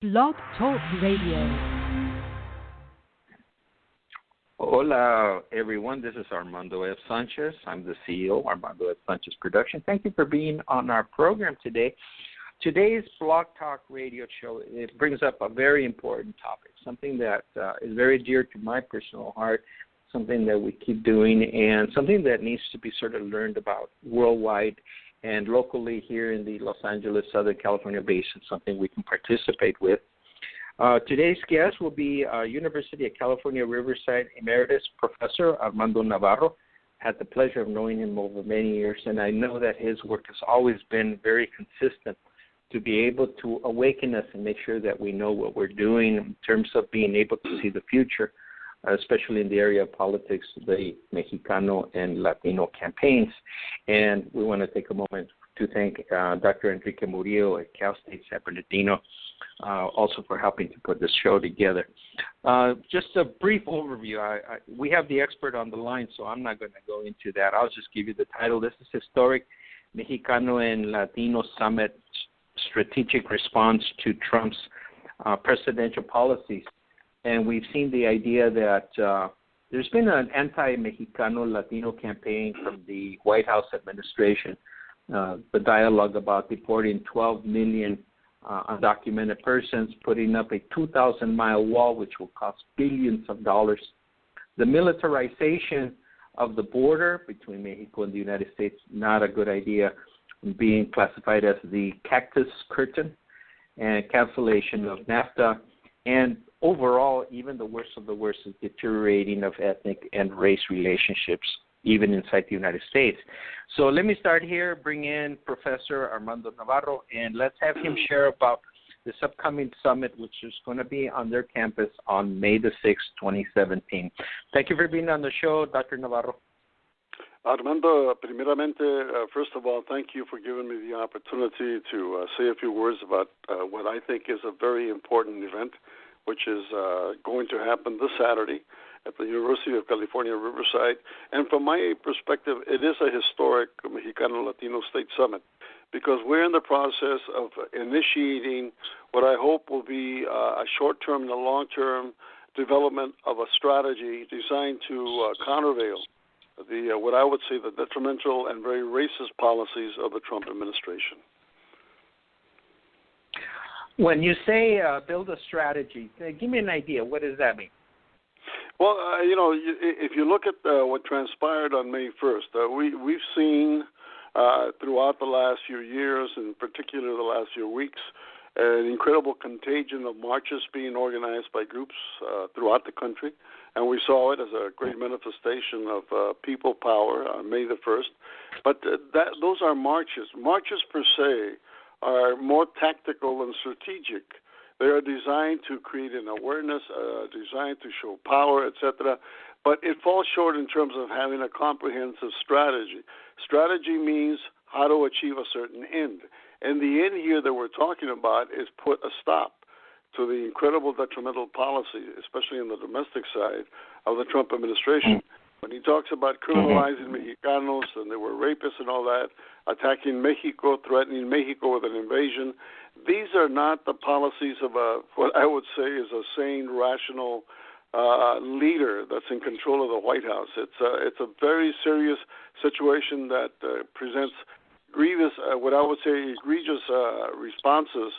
Blog Talk Radio. Hola, everyone. This is Armando F. Sanchez. I'm the CEO, Armando F. Sanchez Production. Thank you for being on our program today. Today's Blog Talk Radio show, it brings up a very important topic, something that is very dear to my personal heart, something that we keep doing, and something that needs to be sort of learned about worldwide and locally here in the Los Angeles, Southern California basin, something we can participate with. Today's guest will be University of California, Riverside Emeritus Professor Armando Navarro. Had the pleasure of knowing him over many years, and I know that his work has always been very consistent to be able to awaken us and make sure that we know what we're doing in terms of being able to see the future, especially in the area of politics, the Mexicano and Latino campaigns. And we want to take a moment to thank Dr. Enrique Murillo at Cal State San Bernardino, also for helping to put this show together. Just a brief overview. We have the expert on the line, so I'm not going to go into that. I'll just give you the title. This is Historic Mexicano and Latino Summit Strategic Response to Trump's Presidential Policies. And we've seen the idea that there's been an anti-Mexicano Latino campaign from the White House administration, the dialogue about deporting 12 million undocumented persons, putting up a 2,000-mile wall, which will cost billions of dollars. The militarization of the border between Mexico and the United States, not a good idea, being classified as the cactus curtain, and cancellation of NAFTA, and overall, even the worst of the worst is deteriorating of ethnic and race relationships, even inside the United States. So let me start here, bring in Professor Armando Navarro, and let's have him share about this upcoming summit, which is going to be on their campus on May the 6th, 2017. Thank you for being on the show, Dr. Navarro. Armando, primeramente, first of all, thank you for giving me the opportunity to say a few words about what I think is a very important event, which is going to happen this Saturday at the University of California, Riverside. And from my perspective, it is a historic Mexicano-Latino State Summit because we're in the process of initiating what I hope will be a short-term and a long-term development of a strategy designed to countervail the what I would say the detrimental and very racist policies of the Trump administration. When you say build a strategy, give me an idea. What does that mean? Well, if you look at what transpired on May 1st, we've seen throughout the last few years, in particular the last few weeks, an incredible contagion of marches being organized by groups throughout the country. And we saw it as a great manifestation of people power on May the 1st. But those are marches. Marches per se are more tactical and strategic. They are designed to create an awareness, designed to show power, etc. But it falls short in terms of having a comprehensive strategy. Strategy means how to achieve a certain end. And the end here that we're talking about is put a stop to the incredible detrimental policy, especially in the domestic side of the Trump administration. When he talks about criminalizing Mexicanos and they were rapists and all that, attacking Mexico, threatening Mexico with an invasion, these are not the policies of what I would say is a sane, rational leader that's in control of the White House. It's a very serious situation that presents grievous, what I would say, egregious responses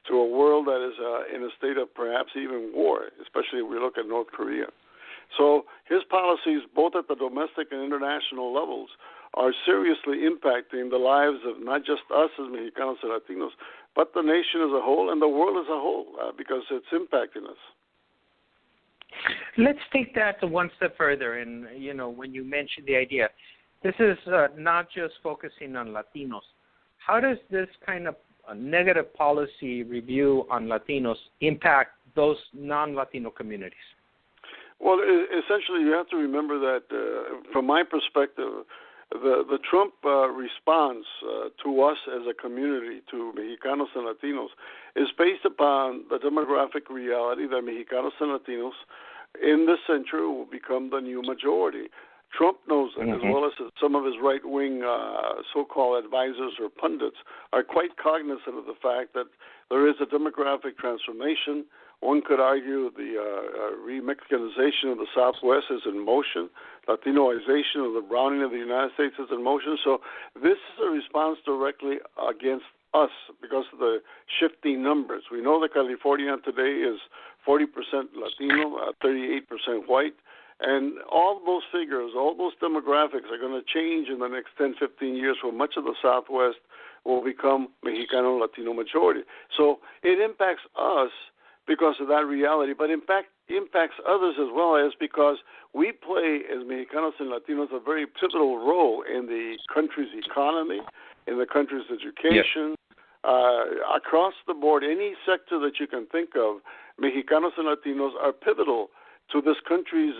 to a world that is in a state of perhaps even war, especially if we look at North Korea. So his policies, both at the domestic and international levels, are seriously impacting the lives of not just us as Mexicanos and Latinos, but the nation as a whole and the world as a whole, because it's impacting us. Let's take that one step further. And, when you mentioned the idea, this is not just focusing on Latinos. How does this kind of negative policy review on Latinos impact those non-Latino communities? Well, essentially, you have to remember that, from my perspective, the Trump response to us as a community, to Mexicanos and Latinos, is based upon the demographic reality that Mexicanos and Latinos in this century will become the new majority. Trump knows it, as well as some of his right-wing so-called advisors or pundits are quite cognizant of the fact that there is a demographic transformation. One could argue the re-Mexicanization of the Southwest is in motion. Latinoization of the browning of the United States is in motion. So this is a response directly against us because of the shifting numbers. We know that California today is 40% Latino, 38% white. And all those figures, all those demographics are going to change in the next 10, 15 years where much of the Southwest will become Mexicano Latino majority. So it impacts us because of that reality, but in fact impacts others as well as because we play as Mexicanos and Latinos a very pivotal role in the country's economy, in the country's education, across the board, any sector that you can think of, Mexicanos and Latinos are pivotal to this country's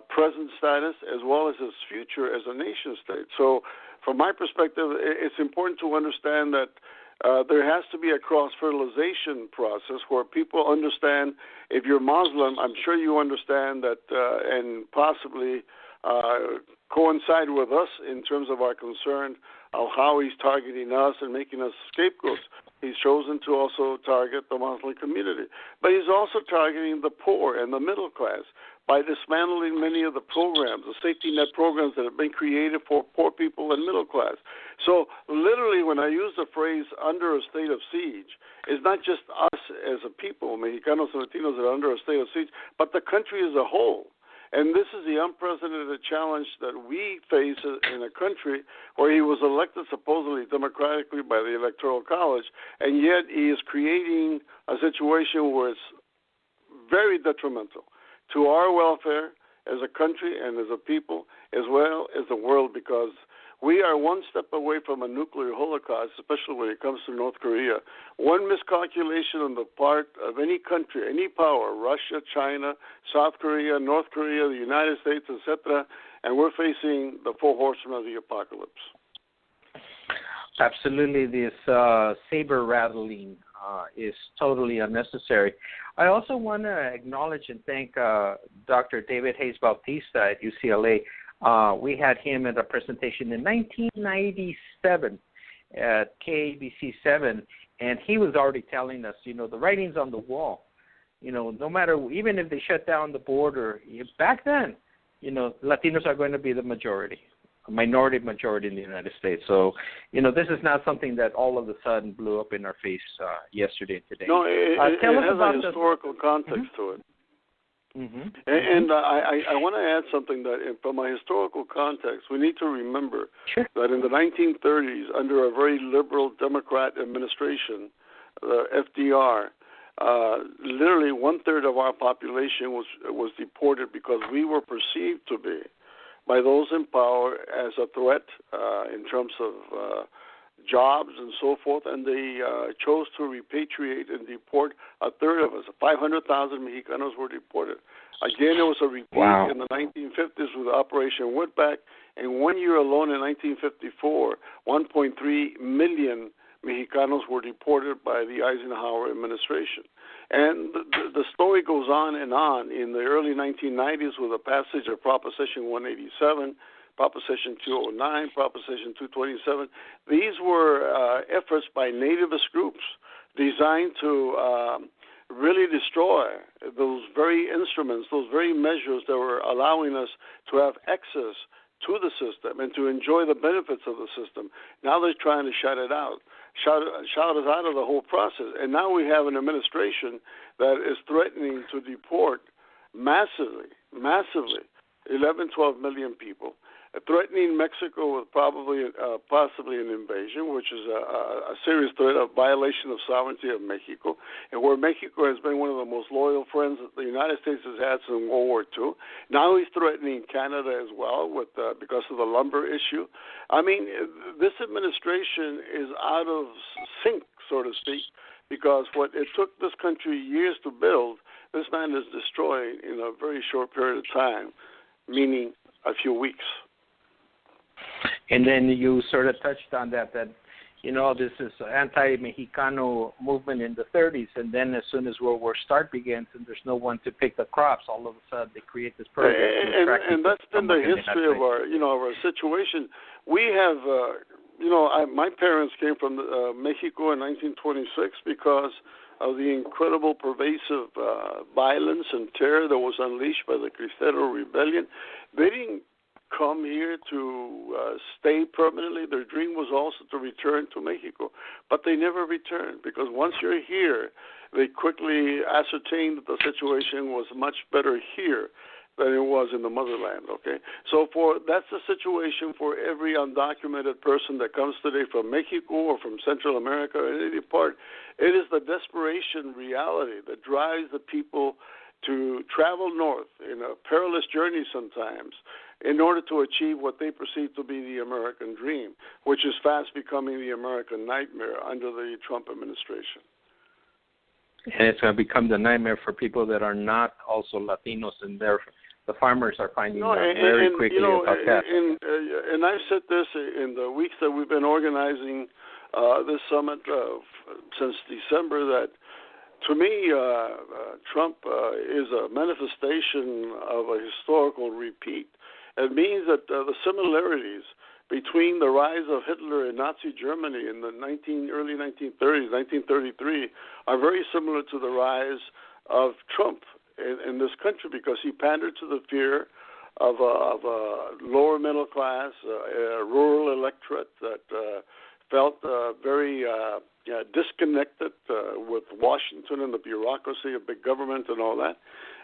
present status as well as its future as a nation state. So from my perspective, it's important to understand that there has to be a cross-fertilization process where people understand if you're Muslim, I'm sure you understand that and possibly coincide with us in terms of our concern of how he's targeting us and making us scapegoats. He's chosen to also target the Muslim community. But he's also targeting the poor and the middle class by dismantling many of the programs, the safety net programs that have been created for poor people and middle class. So literally when I use the phrase under a state of siege, it's not just us as a people, Mexicanos and Latinos that are under a state of siege, but the country as a whole. And this is the unprecedented challenge that we face in a country where he was elected supposedly democratically by the Electoral College, and yet he is creating a situation where it's very detrimental to our welfare as a country and as a people, as well as the world, because we are one step away from a nuclear holocaust, especially when it comes to North Korea. One miscalculation on the part of any country, any power, Russia, China, South Korea, North Korea, the United States, etc., and we're facing the four horsemen of the apocalypse. Absolutely. This saber rattling is totally unnecessary. I also want to acknowledge and thank Dr. David Hayes Bautista at UCLA. We had him at a presentation in 1997 at KABC 7, and he was already telling us, the writing's on the wall. No matter, even if they shut down the border, back then, Latinos are going to be the majority, a minority majority in the United States. So, this is not something that all of a sudden blew up in our face yesterday and today. No, it has a historical context to it. Mm-hmm. And I want to add something that from a historical context, we need to remember that in the 1930s, under a very liberal Democrat administration, FDR, literally 1/3 of our population was deported because we were perceived to be, by those in power, as a threat in terms of jobs and so forth, and they chose to repatriate and deport 1/3 of us. 500,000 Mexicanos were deported. Again, it was a repeat in the 1950s with Operation Woodback, and 1 year alone in 1954, 1.3 million Mexicanos were deported by the Eisenhower administration. And the story goes on in the early 1990s with the passage of Proposition 187, Proposition 209, Proposition 227. These were efforts by nativist groups designed to really destroy those very instruments, those very measures that were allowing us to have access to the system and to enjoy the benefits of the system. Now they're trying to shut it out, shout us out of the whole process. And now we have an administration that is threatening to deport massively, 11, 12 million people, threatening Mexico with possibly an invasion, which is a serious threat of violation of sovereignty of Mexico, and where Mexico has been one of the most loyal friends that the United States has had since World War II. Now he's threatening Canada as well with because of the lumber issue. I mean, this administration is out of sync, so to speak, because what it took this country years to build, this man is destroying in a very short period of time, meaning a few weeks. And then you sort of touched on that this is anti-Mexicano movement in the 30s, and then as soon as World War Start begins and there's no one to pick the crops, all of a sudden they create this program. And that's been the history of our situation. We have, my parents came from Mexico in 1926 because of the incredible pervasive violence and terror that was unleashed by the Cristero Rebellion. They didn't come here to stay permanently. Their dream was also to return to Mexico, but they never returned because once you're here, they quickly ascertained that the situation was much better here than it was in the motherland, okay? So that's the situation for every undocumented person that comes today from Mexico or from Central America or any part. It is the desperation reality that drives the people to travel north in a perilous journey sometimes in order to achieve what they perceive to be the American dream, which is fast becoming the American nightmare under the Trump administration. And it's going to become the nightmare for people that are not also Latinos, and the farmers are finding out very quickly about that. And I've said this in the weeks that we've been organizing this summit since December, that to me, Trump is a manifestation of a historical repeat. It means that the similarities between the rise of Hitler in Nazi Germany in the early 1930s, 1933, are very similar to the rise of Trump in this country, because he pandered to the fear of a lower middle class, a rural electorate that felt very disconnected with Washington and the bureaucracy of big government and all that.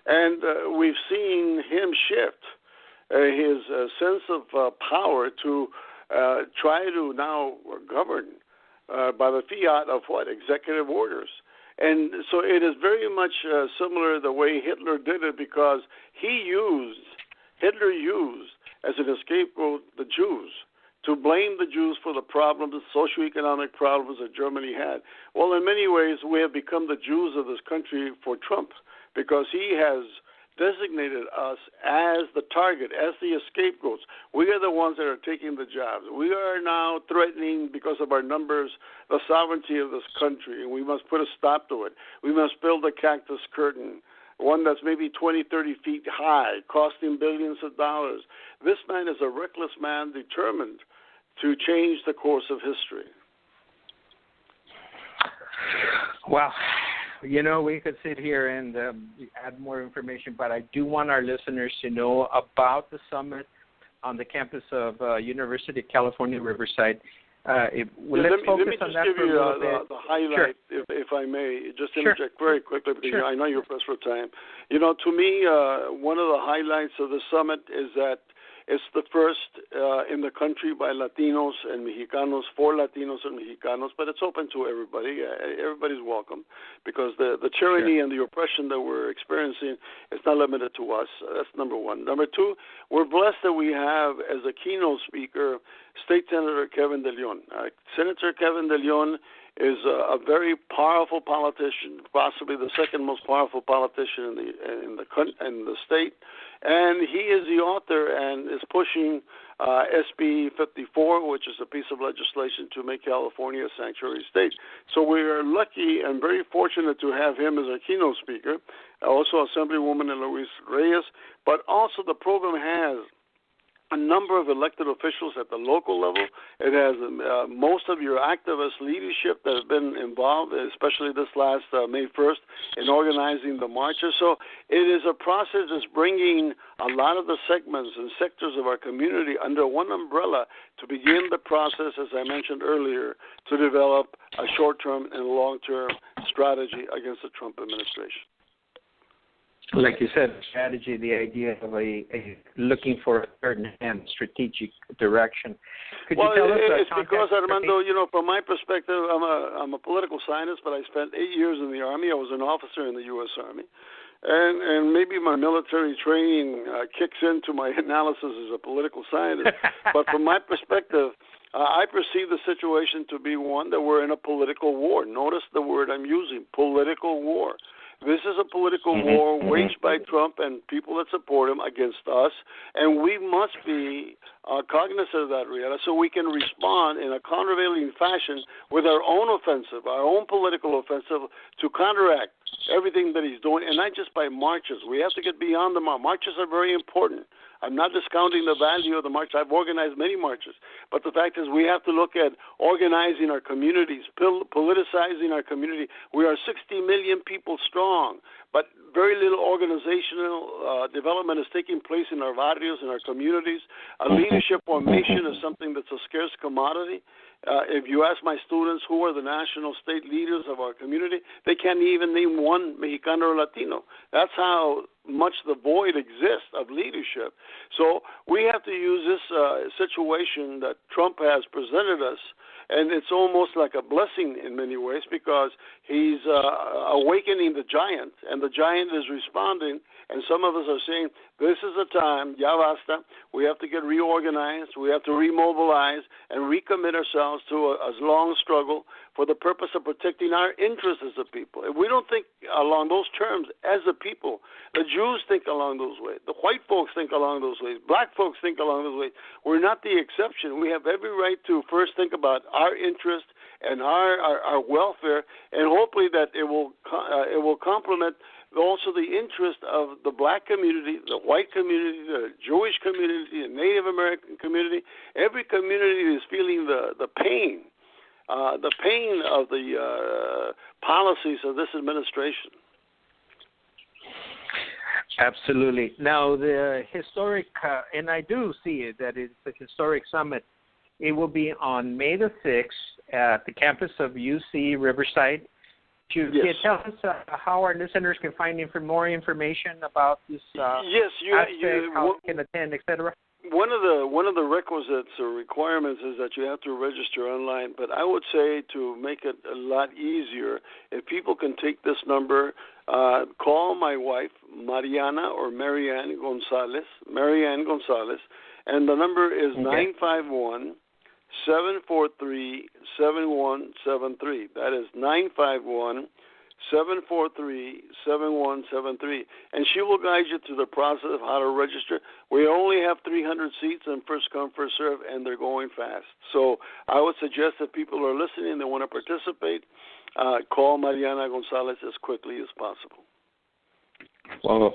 And we've seen him shift his sense of power to try to now govern by the fiat of what? Executive orders. And so it is very much similar the way Hitler did it, because Hitler used as an scapegoat the Jews, to blame the Jews for the problems, the socioeconomic problems that Germany had. Well, in many ways, we have become the Jews of this country for Trump, because he has designated us as the target, as the scapegoats. We are the ones that are taking the jobs. We are now threatening, because of our numbers, the sovereignty of this country, and we must put a stop to it. We must build a cactus curtain, one that's maybe 20, 30 feet high, costing billions of dollars. This man is a reckless man determined to change the course of history. Well, we could sit here and add more information, but I do want our listeners to know about the summit on the campus of University of California, Riverside. Let me just give you the highlight, sure. if I may, just interject very quickly, because I know you're pressed for time. To me, one of the highlights of the summit is that it's the first in the country by Latinos and Mexicanos, for Latinos and Mexicanos, but it's open to everybody. Everybody's welcome, because the tyranny and the oppression that we're experiencing is not limited to us. That's number one. Number two, we're blessed that we have as a keynote speaker State Senator Kevin De Leon. Senator Kevin De Leon is a very powerful politician, possibly the second most powerful politician in the state, and he is the author and is pushing SB 54, which is a piece of legislation to make California a sanctuary state. So we are lucky and very fortunate to have him as a keynote speaker, also Assemblywoman Luis Reyes, but also the program has a number of elected officials at the local level. It has most of your activist leadership that have been involved, especially this last May 1st, in organizing the marches. So it is a process that's bringing a lot of the segments and sectors of our community under one umbrella to begin the process, as I mentioned earlier, to develop a short-term and long-term strategy against the Trump administration. Like you said, strategy, the idea of a looking for a third-hand strategic direction. Could you tell us it's because, Armando, from my perspective, I'm a political scientist, but I spent 8 years in the Army. I was an officer in the U.S. Army. And maybe my military training kicks into my analysis as a political scientist. But from my perspective, I perceive the situation to be one that we're in a political war. Notice the word I'm using, political war. This is a political war waged by Trump and people that support him against us, and we must be cognizant of that reality so we can respond in a countervailing fashion with our own offensive, our own political offensive to counteract everything that he's doing, and not just by marches. We have to get beyond the march. Marches are very important. I'm not discounting the value of the march. I've organized many marches. But the fact is we have to look at organizing our communities, politicizing our community. We are 60 million people strong, but very little organizational development is taking place in our barrios, in our communities. Leadership formation is something that's a scarce commodity. If you ask my students who are the national state leaders of our community, they can't even name one Mexicano or Latino. That's how much the void exists of leadership. So we have to use this situation that Trump has presented us, and it's almost like a blessing in many ways because he's awakening the giant, and the giant is responding. And some of us are saying, this is the time, ya basta. We have to get reorganized. We have to remobilize and recommit ourselves to a long struggle for the purpose of protecting our interests as a people. If we don't think along those terms as a people, the Jews think along those ways. The white folks think along those ways. Black folks think along those ways. We're not the exception. We have every right to first think about our interest and our welfare, and hopefully that it will complement also the interest of the black community, the white community, the Jewish community, the Native American community. Every community is feeling the pain of the policies of this administration. Absolutely. Now, the historic, and I do see it, that it's a historic summit. It will be on May the 6th at the campus of UC Riverside. Can you tell us how our listeners can find more information about this aspect, how they can attend, etc.? One of the requisites or requirements is that you have to register online. But I would say to make it a lot easier, if people can take this number, call my wife, Mariana or Marianne Gonzalez, and the number is 951-743-7173. That is 951-743-7173. And she will guide you through the process of how to register. We only have 300 seats and first come, first serve, and they're going fast. So I would suggest that people are listening and they want to participate, call Mariana Gonzalez as quickly as possible. Well,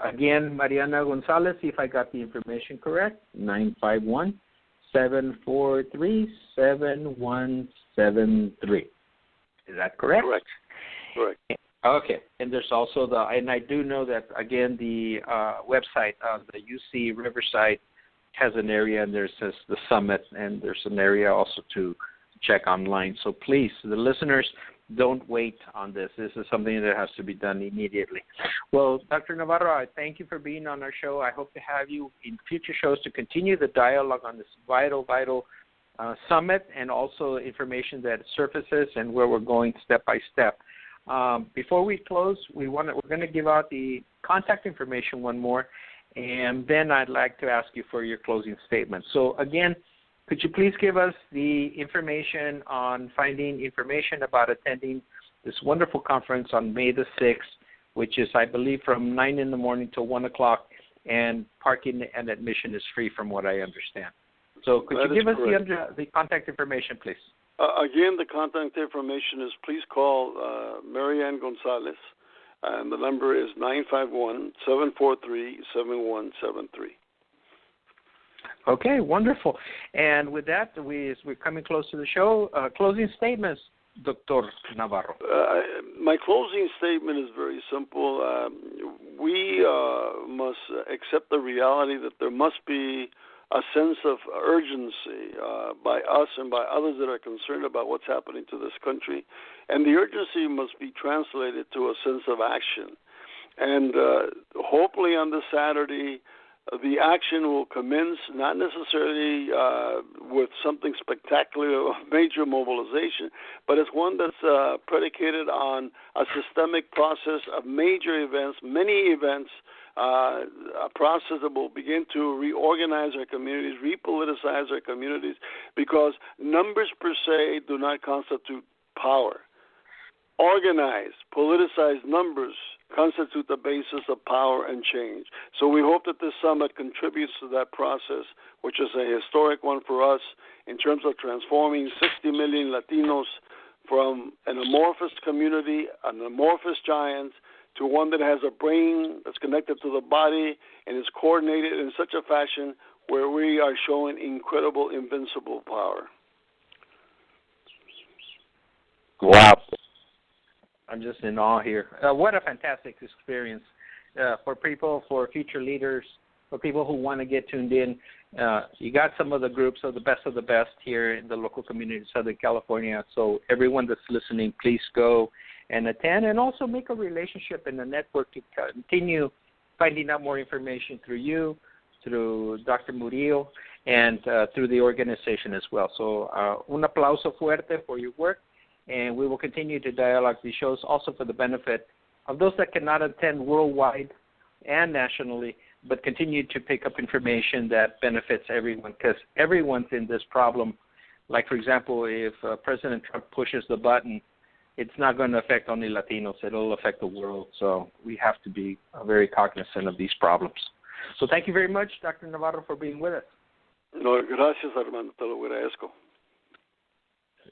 again, Mariana Gonzalez, if I got the information correct, 951-743-7173. Is that correct? Correct. Okay. And there's also and I do know that, again, the website of the UC Riverside has an area, and there's the summit, and there's an area also to check online. So please, the listeners, don't wait on this. This is something that has to be done immediately. Well, Dr. Navarro, I thank you for being on our show. I hope to have you in future shows to continue the dialogue on this vital summit, and also information that surfaces and where we're going step by step. Before we close, we're going to give out the contact information one more, and then I'd like to ask you for your closing statement. So again, could you please give us the information on finding information about attending this wonderful conference on May the 6th, which is, I believe, from 9 in the morning till 1 o'clock, and parking and admission is free from what I understand. So could you give us the contact information, please? Again, the contact information is please call Marianne Gonzalez, and the number is 951-743-7173. Okay, wonderful. And with that, we're coming close to the show. Closing statements, Dr. Navarro. My closing statement is very simple. We must accept the reality that there must be a sense of urgency by us and by others that are concerned about what's happening to this country. And the urgency must be translated to a sense of action. And hopefully on this Saturday, the action will commence, not necessarily with something spectacular of major mobilization, but it's one that's predicated on a systemic process of major events, many events, a process that will begin to reorganize our communities, repoliticize our communities, because numbers per se do not constitute power. organized, politicized numbers constitute the basis of power and change. So we hope that this summit contributes to that process, which is a historic one for us in terms of transforming 60 million Latinos from an amorphous community, an amorphous giant, to one that has a brain that's connected to the body and is coordinated in such a fashion where we are showing incredible, invincible power. Wow. I'm just in awe here. What a fantastic experience for people, for future leaders, for people who want to get tuned in. You got some of the groups of the best here in the local community in Southern California. So everyone that's listening, please go and attend, and also make a relationship in the network to continue finding out more information through you, through Dr. Murillo, and through the organization as well. So un aplauso fuerte for your work, and we will continue to dialogue these shows also for the benefit of those that cannot attend worldwide and nationally, but continue to pick up information that benefits everyone, because everyone's in this problem. Like, for example, if President Trump pushes the button, it's not going to affect only Latinos. It'll affect the world. So we have to be very cognizant of these problems. So thank you very much, Dr. Navarro, for being with us. No, gracias, Armando. Te lo agradezco.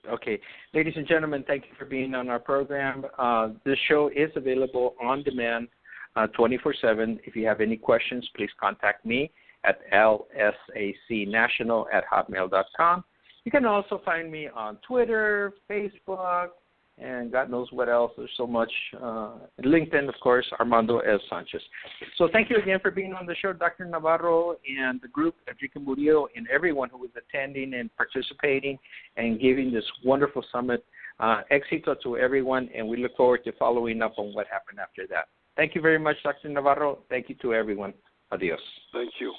Okay. Ladies and gentlemen, thank you for being on our program. This show is available on demand 24/7. If you have any questions, please contact me at lsacnational@hotmail.com. You can also find me on Twitter, Facebook, and God knows what else. There's so much. LinkedIn, of course, Armando S. Sanchez. So thank you again for being on the show, Dr. Navarro, and the group, Enrique Murillo, and everyone who was attending and participating and giving this wonderful summit. Éxito to everyone, and we look forward to following up on what happened after that. Thank you very much, Dr. Navarro. Thank you to everyone. Adios. Thank you.